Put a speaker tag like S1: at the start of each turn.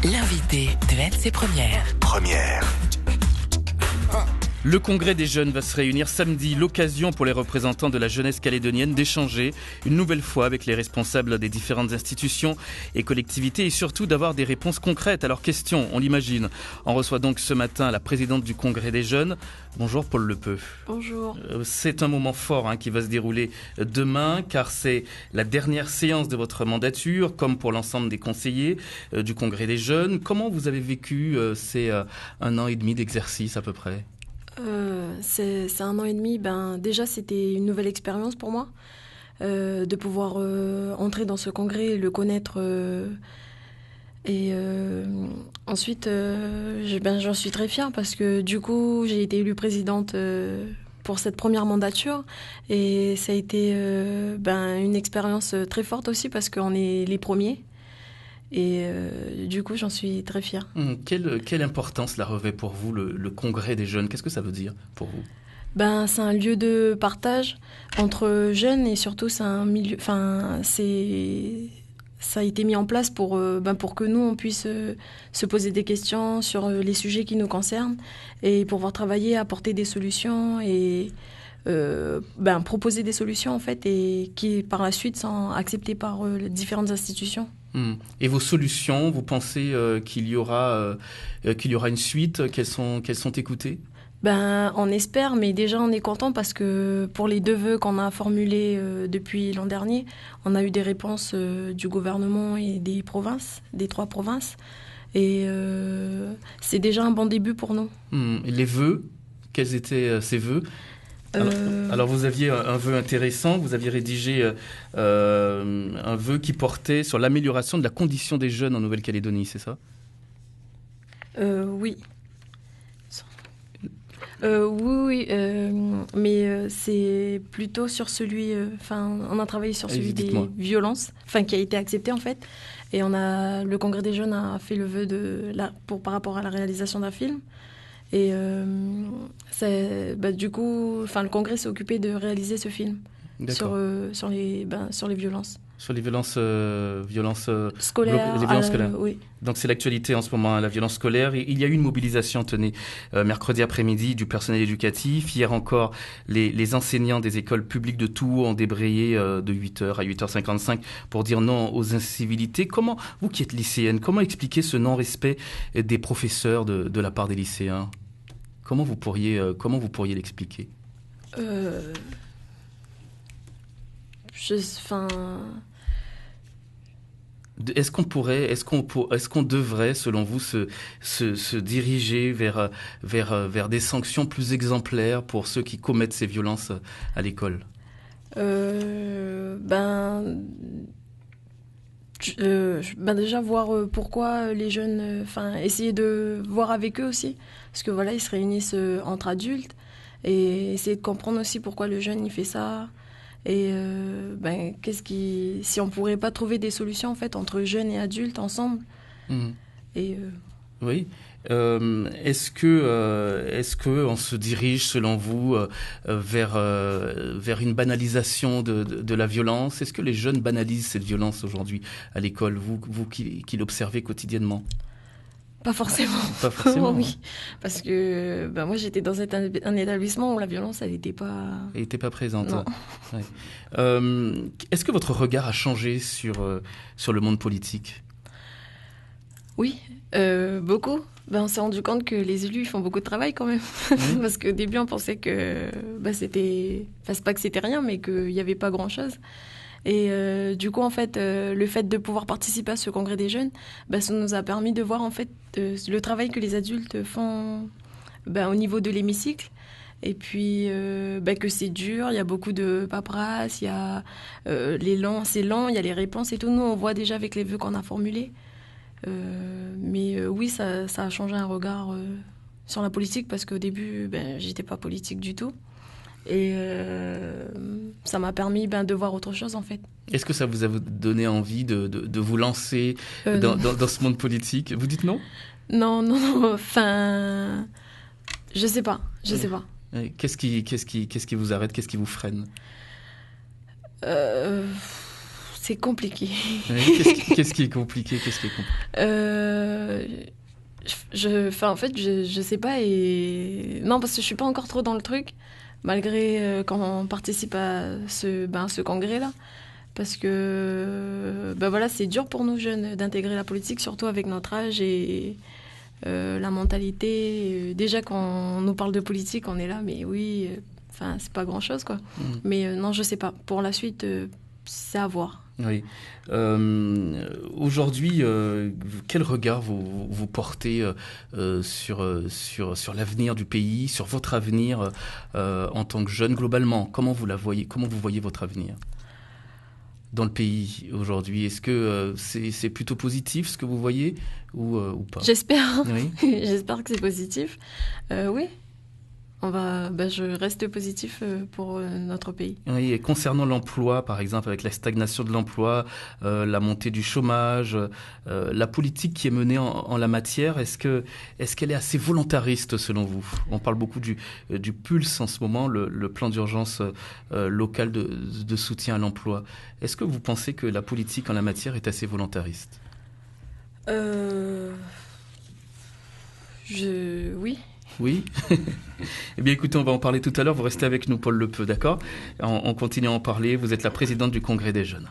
S1: L'invité de LC Première.
S2: Le congrès des jeunes va se réunir samedi, l'occasion pour les représentants de la jeunesse calédonienne d'échanger une nouvelle fois avec les responsables des différentes institutions et collectivités et surtout d'avoir des réponses concrètes à leurs questions, on l'imagine. On reçoit donc ce matin la présidente du congrès des jeunes. Bonjour Paul Lepeu.
S3: Bonjour.
S2: C'est un moment fort qui va se dérouler demain car c'est la dernière séance de votre mandature comme pour l'ensemble des conseillers du congrès des jeunes. Comment vous avez vécu ces 1 an et demi d'exercice à peu près ?
S3: C'est 1 an et demi. Déjà, c'était une nouvelle expérience pour moi de pouvoir entrer dans ce congrès, le connaître. Ensuite, j'en suis très fière parce que du coup, j'ai été élue présidente pour cette première mandature et ça a été une expérience très forte aussi parce qu'on est les premiers. Et du coup, j'en suis très fière.
S2: Quelle importance la revêt pour vous le congrès des jeunes ? Qu'est-ce que ça veut dire pour vous ?
S3: C'est un lieu de partage entre jeunes et surtout c'est un milieu. Ça a été mis en place pour que nous on puisse se poser des questions sur les sujets qui nous concernent et pouvoir travailler, apporter des solutions et proposer des solutions en fait et qui par la suite sont acceptées par les différentes institutions.
S2: Et vos solutions, vous pensez qu'il y aura une suite, qu'elles sont écoutées ?
S3: On espère, mais déjà on est content parce que pour les 2 vœux qu'on a formulés depuis l'an dernier, on a eu des réponses du gouvernement et des 3 provinces. Et c'est déjà un bon début pour nous.
S2: Les vœux, quels étaient ces vœux ? Alors vous aviez un vœu intéressant, vous aviez rédigé un vœu qui portait sur l'amélioration de la condition des jeunes en Nouvelle-Calédonie, c'est ça ?
S3: Oui. Oui, mais c'est plutôt sur celui... on a travaillé sur celui des violences, qui a été accepté en fait. Et le Congrès des jeunes a fait le vœu par rapport à la réalisation d'un film. Et du coup, le Congrès s'est occupé de réaliser ce film sur les violences.
S2: Sur les violences
S3: scolaires.
S2: Les violences scolaires.
S3: Oui.
S2: Donc c'est l'actualité en ce moment, la violence scolaire. Et il y a eu une mobilisation, mercredi après-midi du personnel éducatif. Hier encore, les enseignants des écoles publiques de Tours ont débrayé de 8h à 8h55 pour dire non aux incivilités. Comment, vous qui êtes lycéenne, comment expliquer ce non-respect des professeurs de la part des lycéens ? Comment vous pourriez l'expliquer ? Est-ce qu'on devrait, selon vous, se diriger vers des sanctions plus exemplaires pour ceux qui commettent ces violences à l'école ?
S3: Déjà voir pourquoi les jeunes, essayer de voir avec eux aussi, parce que voilà, ils se réunissent entre adultes et essayer de comprendre aussi pourquoi le jeune il fait ça. Et si on pourrait pas trouver des solutions en fait entre jeunes et adultes ensemble.
S2: Oui. Est-ce que on se dirige selon vous vers une banalisation de la violence ? Est-ce que les jeunes banalisent cette violence aujourd'hui à l'école, vous qui l'observez quotidiennement ?
S3: Pas forcément.
S2: Pas forcément.
S3: Oui, parce que moi j'étais dans un établissement où la violence elle n'était pas.
S2: Elle n'était pas présente.
S3: Non.
S2: Ouais. Est-ce que votre regard a changé sur le monde politique ?
S3: Oui, beaucoup. On s'est rendu compte que les élus font beaucoup de travail quand même, parce qu'au début on pensait que c'était, c'est pas que c'était rien, mais qu'il n'y avait pas grand-chose. Et du coup, en fait, le fait de pouvoir participer à ce congrès des jeunes, ça nous a permis de voir en fait le travail que les adultes font au niveau de l'hémicycle. Et puis que c'est dur, il y a beaucoup de paperasse, il y a c'est lent, il y a les réponses et tout. Nous, on voit déjà avec les vœux qu'on a formulés. Oui, ça a changé un regard sur la politique parce qu'au début, j'étais pas politique du tout. Et ça m'a permis de voir autre chose en fait.
S2: Est-ce que ça vous a donné envie de vous lancer dans ce monde politique ? Vous dites non ?
S3: Non, je sais pas.
S2: Qu'est-ce qui vous arrête ? Qu'est-ce qui vous freine ?
S3: C'est compliqué.
S2: Qu'est-ce qui est compliqué ?
S3: En fait, je sais pas et non parce que je suis pas encore trop dans le truc, malgré quand on participe à ce congrès-là, parce que voilà, c'est dur pour nous jeunes d'intégrer la politique, surtout avec notre âge et la mentalité. Déjà quand on nous parle de politique, on est là, mais oui, enfin c'est pas grand-chose quoi. Mais non, je sais pas. Pour la suite, c'est à voir.
S2: Oui. Aujourd'hui, quel regard vous portez sur l'avenir du pays, sur votre avenir en tant que jeune globalement? Comment vous la voyez? Comment vous voyez votre avenir dans le pays aujourd'hui? Est-ce que c'est plutôt positif ce que vous voyez ou pas?
S3: J'espère.
S2: Oui.
S3: J'espère que c'est positif. Oui. Je reste positif pour notre pays.
S2: Oui, et concernant l'emploi, par exemple, avec la stagnation de l'emploi, la montée du chômage, la politique qui est menée en la matière, est-ce qu'elle est assez volontariste selon vous? On parle beaucoup du PULSE en ce moment, le plan d'urgence local de soutien à l'emploi. Est-ce que vous pensez que la politique en la matière est assez volontariste?
S3: Oui.
S2: Oui. Eh bien, écoutez, on va en parler tout à l'heure. Vous restez avec nous, Paul Lepeu, d'accord? On continue à en parler. Vous êtes la présidente du Congrès des jeunes.